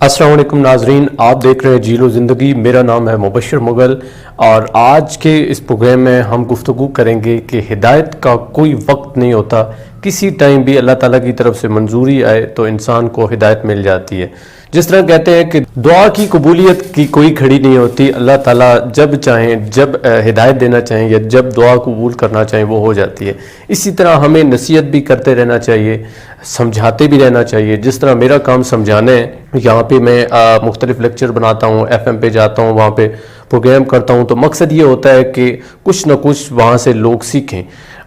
अस्सलाम वालेकुम नाजरीन, आप देख रहे हैं जीलो ज़िंदगी। मेरा नाम है मुबशर मुगल और आज के इस प्रोग्राम में हम गुफ्तगू करेंगे कि हिदायत का कोई वक्त नहीं होता। किसी टाइम भी अल्लाह ताला की तरफ से मंजूरी आए तो इंसान को हिदायत मिल जाती है। जिस तरह कहते हैं कि दुआ की कबूलियत की कोई खड़ी नहीं होती, अल्लाह ताला जब चाहें, जब हिदायत देना चाहें या जब दुआ कबूल करना चाहें वो हो जाती है। इसी तरह हमें नसीहत भी करते रहना चाहिए, समझाते भी रहना चाहिए। जिस तरह मेरा काम समझाना है, यहाँ पे मैं मुख्तलिफ लेक्चर बनाता हूँ, FM पे जाता हूँ, वहाँ पे प्रोग्राम करता हूँ, तो मकसद ये होता है कि कुछ ना कुछ वहाँ से लोग सीखें।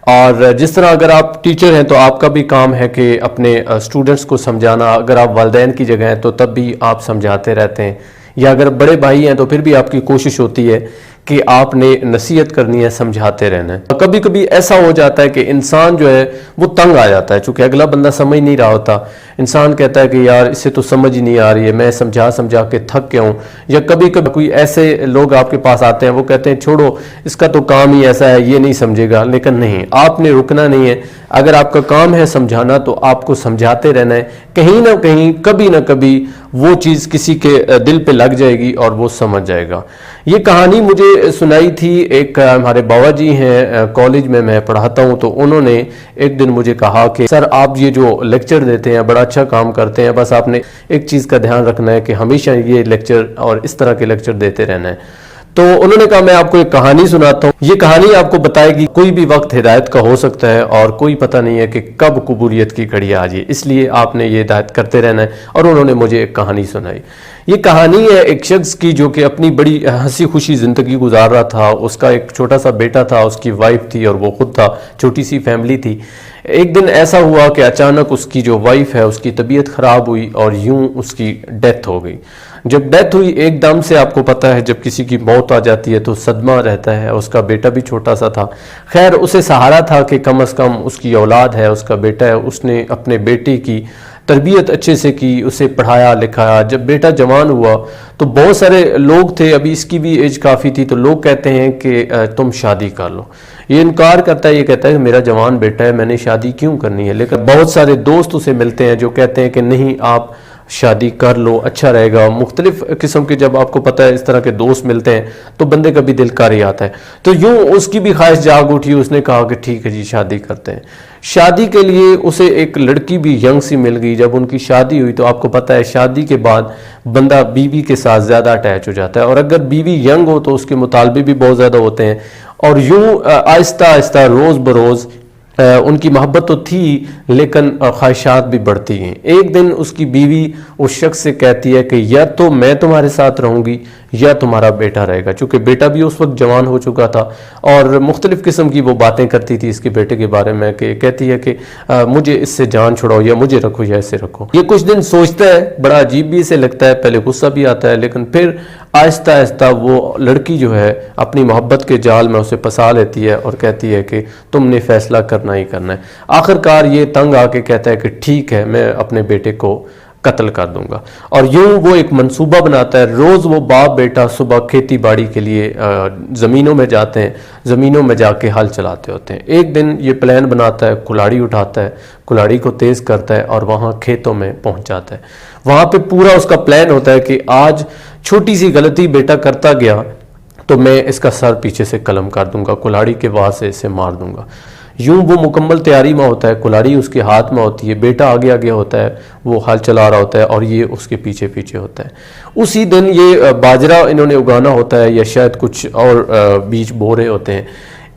और जिस तरह अगर आप टीचर हैं तो आपका भी काम है कि अपने स्टूडेंट्स को समझाना। अगर आप वालिदैन की जगह हैं तो तब भी आप समझाते रहते हैं, या अगर बड़े भाई हैं तो फिर भी आपकी कोशिश होती है कि आपने नसीहत करनी है, समझाते रहना है। कभी कभी ऐसा हो जाता है कि इंसान जो है वो तंग आ जाता है, चूंकि अगला बंदा समझ नहीं रहा होता। इंसान कहता है कि यार इससे तो समझ ही नहीं आ रही है, मैं समझा समझा के थक गया हूँ। या कभी कभी कोई ऐसे लोग आपके पास आते हैं, वो कहते हैं छोड़ो इसका तो काम ही ऐसा है, ये नहीं समझेगा। लेकिन नहीं, आपने रुकना नहीं है। अगर आपका काम है समझाना तो आपको समझाते रहना है। कहीं ना कहीं कभी ना कभी वो चीज़ किसी के दिल पे लग जाएगी और वो समझ जाएगा। ये कहानी मुझे सुनाई थी, एक हमारे बाबा जी हैं, कॉलेज में मैं पढ़ाता हूँ, तो उन्होंने एक दिन मुझे कहा कि सर आप ये जो लेक्चर देते हैं बड़ा अच्छा काम करते हैं, बस आपने एक चीज़ का ध्यान रखना है कि हमेशा ये लेक्चर और इस तरह के लेक्चर देते रहना है। तो उन्होंने कहा मैं आपको एक कहानी सुनाता हूँ, ये कहानी आपको बताएगी कोई भी वक्त हिदायत का हो सकता है और कोई पता नहीं है कि कब कबूलियत की घड़ी आ जाए, इसलिए आपने ये हिदायत करते रहना है। और उन्होंने मुझे एक कहानी सुनाई। ये कहानी है एक शख्स की जो कि अपनी बड़ी हंसी खुशी ज़िंदगी गुजार रहा था। उसका एक छोटा सा बेटा था, उसकी वाइफ थी और वो खुद था, छोटी सी फैमिली थी। एक दिन ऐसा हुआ कि अचानक उसकी जो वाइफ है उसकी तबीयत ख़राब हुई और यूं उसकी डेथ हो गई। जब डेथ हुई एकदम से, आपको पता है जब किसी की मौत आ जाती है तो सदमा रहता है। उसका बेटा भी छोटा सा था। खैर उसे सहारा था कि कम से कम उसकी औलाद है, उसका बेटा है। उसने अपने बेटे की तरबियत अच्छे से की, उसे पढ़ाया लिखाया। जब बेटा जवान हुआ तो बहुत सारे लोग थे, अभी इसकी भी एज काफ़ी थी, तो लोग कहते हैं कि तुम शादी कर लो। ये इनकार करता है, ये कहता है कि मेरा जवान बेटा है, मैंने शादी क्यों करनी है। लेकिन बहुत सारे दोस्त उसे मिलते हैं जो कहते हैं कि नहीं आप शादी कर लो, अच्छा रहेगा। मुख्तलिफ किस्म के जब आपको पता है इस तरह के दोस्त मिलते हैं तो बंदे का भी दिल कर ही आता है। तो यूं उसकी भी ख्वाहिश जाग उठी, उसने कहा कि ठीक है जी शादी करते हैं। शादी के लिए उसे एक लड़की भी यंग सी मिल गई। जब उनकी शादी हुई तो आपको पता है शादी के बाद बंदा बीवी के साथ ज़्यादा अटैच हो जाता है, और अगर बीवी यंग हो तो उसके मुतालबे भी बहुत ज़्यादा होते हैं। और यूं आहिस्ता आहिस्ता रोज़ बरोज़ उनकी मोहब्बत तो थी लेकिन ख्वाहिशात भी बढ़ती हैं। एक दिन उसकी बीवी उस शख्स से कहती है कि या तो मैं तुम्हारे साथ रहूँगी या तुम्हारा बेटा रहेगा। चूँकि बेटा भी उस वक्त जवान हो चुका था और मुख्तलिफ़ किस्म की वो बातें करती थी इसके बेटे के बारे में, कि कहती है कि मुझे इससे जान छुड़ाओ, या मुझे रखो या ऐसे रखो। ये कुछ दिन सोचता है, बड़ा अजीब भी इसे लगता है, पहले गुस्सा भी आता है, लेकिन फिर आहिस्ता आहिस्ता वो लड़की जो है अपनी मोहब्बत के जाल में उसे फंसा लेती है और कहती है कि तुमने फैसला करना ही करना है। आखिरकार ये तंग आके कहता है कि ठीक है मैं अपने बेटे को कत्ल कर दूंगा। और यूं वो एक मंसूबा बनाता है। रोज़ वो बाप बेटा सुबह खेती बाड़ी के लिए ज़मीनों में जाते हैं, ज़मीनों में जाके हल चलाते होते हैं। एक दिन ये प्लान बनाता है, कुल्हाड़ी उठाता है, कुल्हाड़ी को तेज़ करता है और वहाँ खेतों में पहुँच जाता है। वहाँ पे पूरा उसका प्लान होता है कि आज छोटी सी गलती बेटा करता गया तो मैं इसका सर पीछे से कलम कर दूंगा, कुल्हाड़ी के वार से इसे मार दूंगा। यूं वो मुकम्मल तैयारी में होता है, कुल्हाड़ी उसके हाथ में होती है, बेटा आगे आगे होता है, वो हल चला रहा होता है और ये उसके पीछे पीछे होता है। उसी दिन ये बाजरा इन्होंने उगाना होता है या शायद कुछ और बीज बो रहे होते हैं।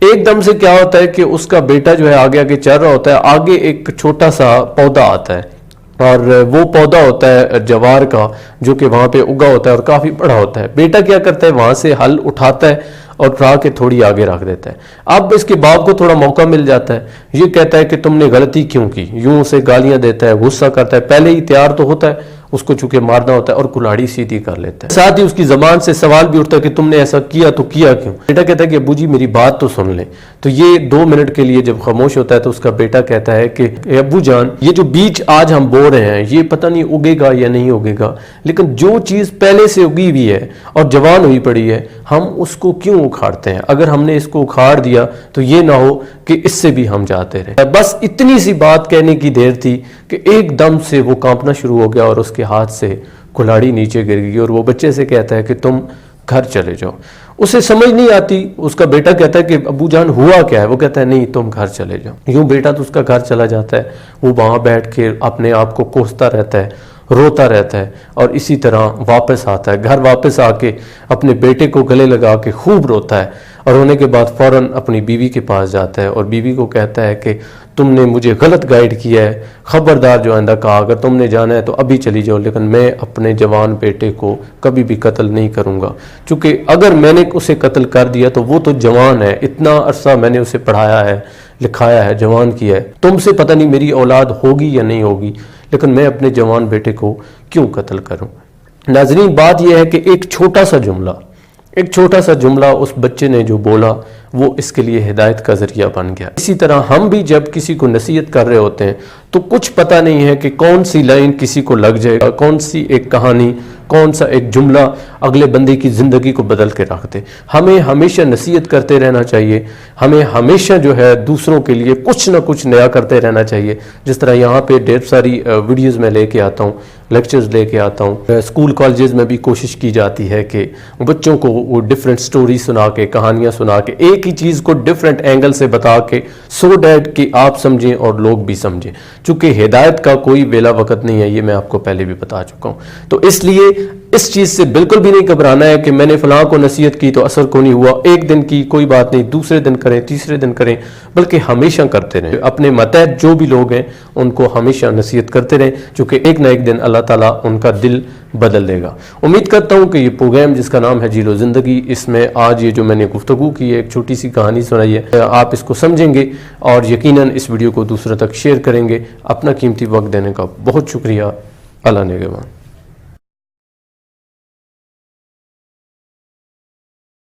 एकदम से क्या होता है कि उसका बेटा जो है आगे आगे चल रहा होता है, आगे एक छोटा सा पौधा आता है और वो पौधा होता है जवार का, जो कि वहाँ पे उगा होता है और काफ़ी बड़ा होता है। बेटा क्या करता है, वहाँ से हल उठाता है और उठा के थोड़ी आगे रख देता है। अब इसके बाप को थोड़ा मौका मिल जाता है। ये कहता है कि तुमने गलती क्यों की, यूं उसे गालियां देता है, गुस्सा करता है। पहले ही तैयार तो होता है, उसको चूंकि मारना होता है और कुल्हाड़ी सीधी कर लेता है। साथ ही उसकी जबान से सवाल भी उठता है कि तुमने ऐसा किया तो किया क्यों। बेटा कहता है कि अब्बू जी मेरी बात तो सुन ले। तो ये 2 मिनट के लिए जब खामोश होता है तो उसका बेटा कहता है कि अब्बू जान ये जो बीज आज हम बो रहे हैं ये पता नहीं उगेगा या नहीं उगेगा, लेकिन जो चीज पहले से उगी हुई है और जवान हुई पड़ी है हम उसको क्यों उखाड़ते हैं। अगर हमने इसको उखाड़ दिया तो ये ना हो कि इससे भी हम जाते रहे। बस इतनी सी बात कहने की देर थी कि एकदम से वो कांपना शुरू हो गया और उसके ہاتھ سے کلاڑی نیچے گر گئی اور وہ بچے سے کہتا ہے کہ تم گھر چلے جاؤ. اسے سمجھ نہیں آتی. اس کا بیٹا کہتا ہے کہ ابو جان ہوا کیا ہے؟ وہ کہتا ہے نہیں تم گھر چلے جاؤ. یوں بیٹا تو اس کا گھر چلا جاتا ہے. وہ وہاں بیٹھ کے اپنے آپ کو کوستا رہتا ہے, روتا رہتا ہے, اور اسی طرح واپس آتا ہے. گھر واپس آ کے اپنے بیٹے کو گلے لگا کے خوب روتا ہے, اور رونے کے بعد فوراً اپنی بیوی کے پاس جاتا ہے اور بیوی کو کہتا ہے کہ تم نے مجھے غلط گائیڈ کیا ہے, خبردار جو آئندہ کہا اگر تم نے جانا ہے تو ابھی چلی جاؤ, لیکن میں اپنے جوان بیٹے کو کبھی بھی قتل نہیں کروں گا, چونکہ اگر میں نے اسے قتل کر دیا تو وہ تو جوان ہے, اتنا عرصہ میں نے اسے پڑھایا ہے, لکھایا ہے, جوان کیا ہے. تم سے پتہ نہیں میری اولاد ہوگی یا نہیں ہوگی, لیکن میں اپنے جوان بیٹے کو کیوں قتل کروں. ناظرین, بات یہ ہے کہ ایک چھوٹا سا جملہ اس بچے نے جو بولا وہ اس کے لیے ہدایت کا ذریعہ بن گیا. اسی طرح ہم بھی جب کسی کو نصیحت کر رہے ہوتے ہیں تو کچھ پتہ نہیں ہے کہ کون سی لائن کسی کو لگ جائے گا, کون سی ایک کہانی, کون سا ایک جملہ اگلے بندے کی زندگی کو بدل کے رکھ دے. ہمیں ہمیشہ نصیحت کرتے رہنا چاہیے, ہمیں ہمیشہ جو ہے دوسروں کے لیے کچھ نہ کچھ نیا کرتے رہنا چاہیے. جس طرح یہاں پہ ڈھیر ساری ویڈیوز میں لے کے آتا ہوں, لیکچرز لے کے آتا ہوں. اسکول کالجز میں بھی کوشش کی جاتی ہے کہ بچوں کو وہ ڈفرینٹ سٹوری سنا کے, کہانیاں سنا کے, ایک ہی چیز کو ڈفرینٹ اینگل سے بتا کے, سو دیٹ کہ آپ سمجھیں اور لوگ بھی سمجھیں. چونکہ ہدایت کا کوئی ویلا وقت نہیں ہے, یہ میں آپ کو پہلے بھی بتا چکا ہوں. تو اس لیے اس چیز سے بالکل بھی نہیں گھبرانا ہے کہ میں نے فلاں کو نصیحت کی تو اثر کو نہیں ہوا, ایک دن کی کوئی بات نہیں, دوسرے دن کریں, تیسرے دن کریں, بلکہ ہمیشہ کرتے رہیں. اپنے ماتحت جو بھی لوگ ہیں ان کو ہمیشہ نصیحت کرتے رہیں, چونکہ ایک نہ ایک دن اللہ تعالیٰ ان کا دل بدل دے گا. امید کرتا ہوں کہ یہ پروگرام جس کا نام ہے جی لو زندگی, اس میں آج یہ جو میں نے گفتگو کی ہے, ایک چھوٹی سی کہانی سنائی ہے, آپ اس کو سمجھیں گے اور یقیناً اس ویڈیو کو دوسروں تک شیئر کریں گے. اپنا قیمتی وقت دینے کا بہت شکریہ. اللہ نگہبان.